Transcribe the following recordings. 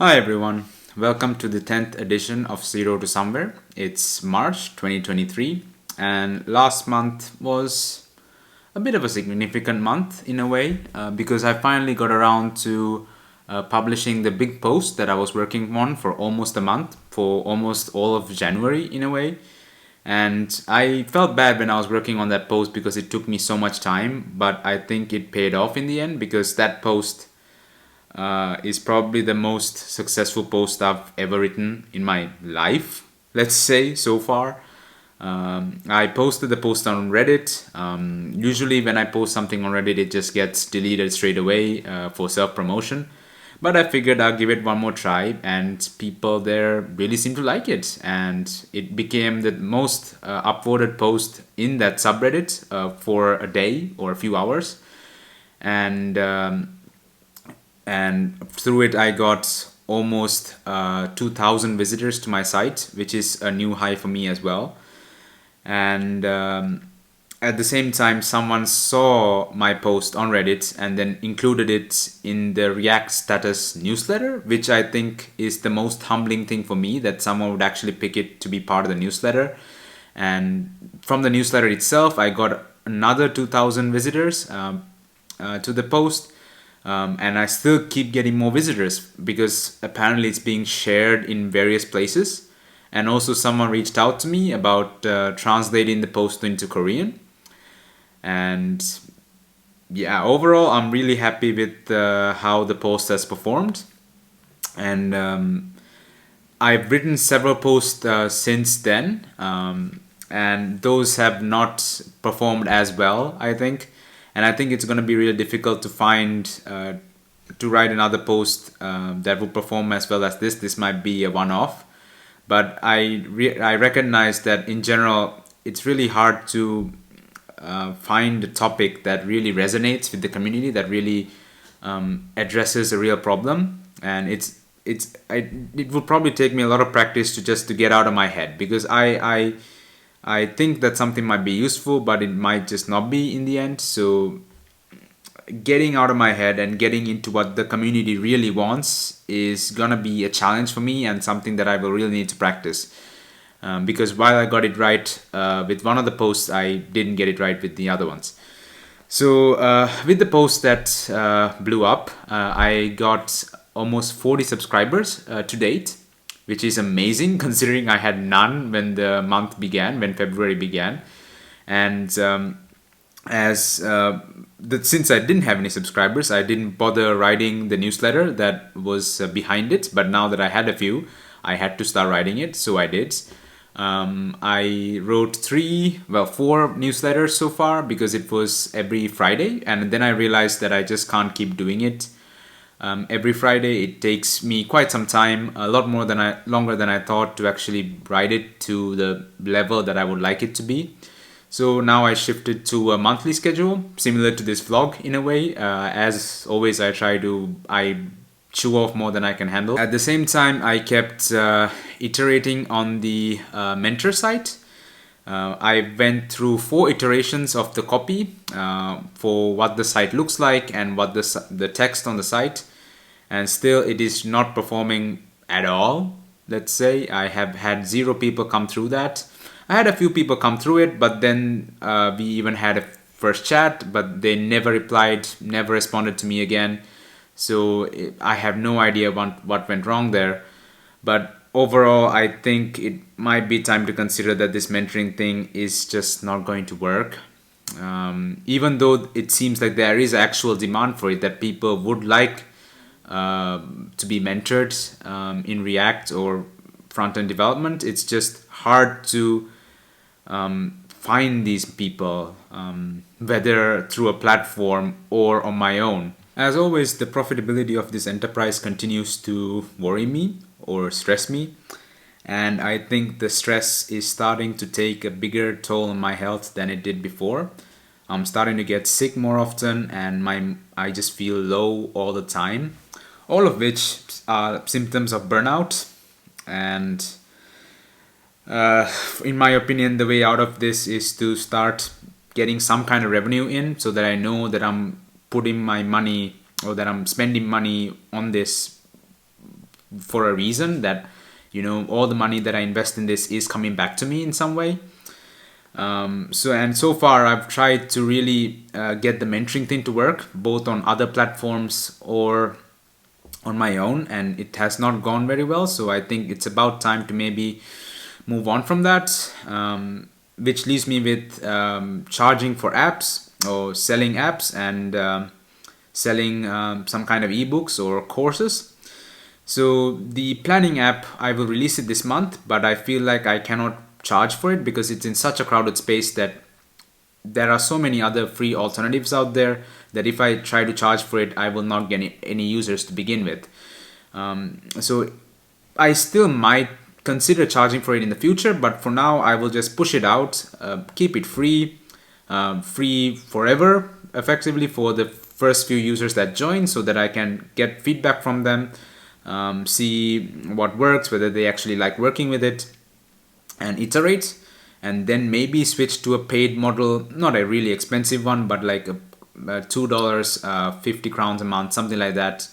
Hi everyone, welcome to the 10th edition of Zero to Somewhere. It's March 2023, and last month was a bit of a significant month in a way because I finally got around to publishing the big post that I was working on for almost a month, for almost all of January in a way. And I felt bad when I was working on that post because it took me so much time, but I think it paid off in the end because that post is probably the most successful post I've ever written in my life, let's say, so far. I posted the post on Reddit. Usually, when I post something on Reddit, it just gets deleted straight away for self promotion. But I figured I'll give it one more try, and people there really seem to like it. And it became the most upvoted post in that subreddit for a day or a few hours. And through it I got almost 2,000 visitors to my site, which is a new high for me as well. And at the same time, someone saw my post on Reddit and then included it in the React status newsletter, which I think is the most humbling thing for me, that someone would actually pick it to be part of the newsletter. And from the newsletter itself, I got another 2,000 visitors to the post. And I still keep getting more visitors because apparently it's being shared in various places. And also, someone reached out to me about translating the post into Korean. And yeah, overall, I'm really happy with how the post has performed. And I've written several posts since then, and those have not performed as well, I think. And I think it's going to be really difficult to find to write another post that will perform as well as this. This might be a one-off, but I recognize that in general it's really hard to find a topic that really resonates with the community, that really addresses a real problem. And it will probably take me a lot of practice to just to get out of my head, because I think that something might be useful, but it might just not be in the end. So getting out of my head and getting into what the community really wants is gonna be a challenge for me, and something that I will really need to practice. Because while I got it right with one of the posts, I didn't get it right with the other ones. So with the post that blew up, I got almost 40 subscribers to date, which is amazing considering I had none when the month began, when February began. And as since I didn't have any subscribers, I didn't bother writing the newsletter that was behind it. But now that I had a few, I had to start writing it, so I did. I wrote four newsletters so far, because it was every Friday, and then I realized that I just can't keep doing it every Friday. It takes me quite some time, a lot more than longer than I thought, to actually write it to the level that I would like it to be. So now I shifted to a monthly schedule, similar to this vlog in a way. As always, I chew off more than I can handle. At the same time, I kept iterating on the mentor site. I went through 4 iterations of the copy for what the site looks like and what the text on the site, and still it is not performing at all. Let's say I have had 0 people come through that. I had a few people come through it, but then we even had a first chat, but they never replied, never responded to me again. So I have no idea what went wrong there. But overall, I think it might be time to consider that this mentoring thing is just not going to work. Even though it seems like there is actual demand for it, that people would like to be mentored in React or front-end development, it's just hard to find these people, whether through a platform or on my own. As always, the profitability of this enterprise continues to worry me or stress me, and I think the stress is starting to take a bigger toll on my health than it did before. I'm starting to get sick more often, and I just feel low all the time, all of which are symptoms of burnout. And in my opinion, the way out of this is to start getting some kind of revenue in, so that I know that I'm putting my money, or that I'm spending money on this for a reason, that all the money that I invest in this is coming back to me in some way. So far I've tried to really get the mentoring thing to work, both on other platforms or on my own, and it has not gone very well. So I think it's about time to maybe move on from that, which leaves me with charging for apps or selling apps, and selling some kind of ebooks or courses. So the planning app, I will release it this month, but I feel like I cannot charge for it because it's in such a crowded space that there are so many other free alternatives out there that if I try to charge for it, I will not get any users to begin with. So I still might consider charging for it in the future, but for now I will just push it out, keep it free, free forever, effectively, for the first few users that join, so that I can get feedback from them, see what works, whether they actually like working with it, and iterate, and then maybe switch to a paid model, not a really expensive one, but like a $2, 50 crowns a month, something like that,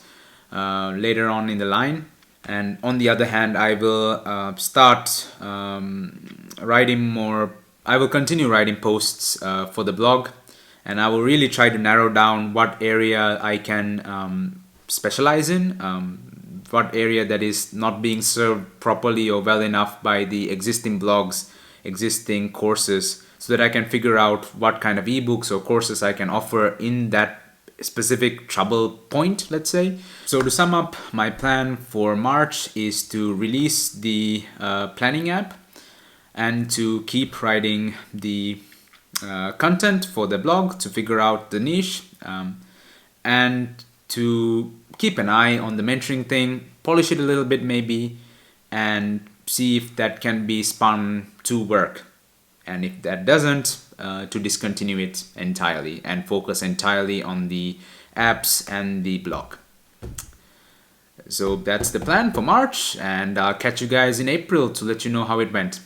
later on in the line. And on the other hand, I will start writing more. I will continue writing posts for the blog, and I will really try to narrow down what area I can specialize in, what area that is not being served properly or well enough by the existing blogs, existing courses, so that I can figure out what kind of ebooks or courses I can offer in that specific trouble point, let's say. So to sum up, my plan for March is to release the planning app, and to keep writing the content for the blog, to figure out the niche, and to keep an eye on the mentoring thing, polish it a little bit maybe, and see if that can be spun to work. And if that doesn't, to discontinue it entirely and focus entirely on the apps and the blog. So that's the plan for March, and I'll catch you guys in April to let you know how it went.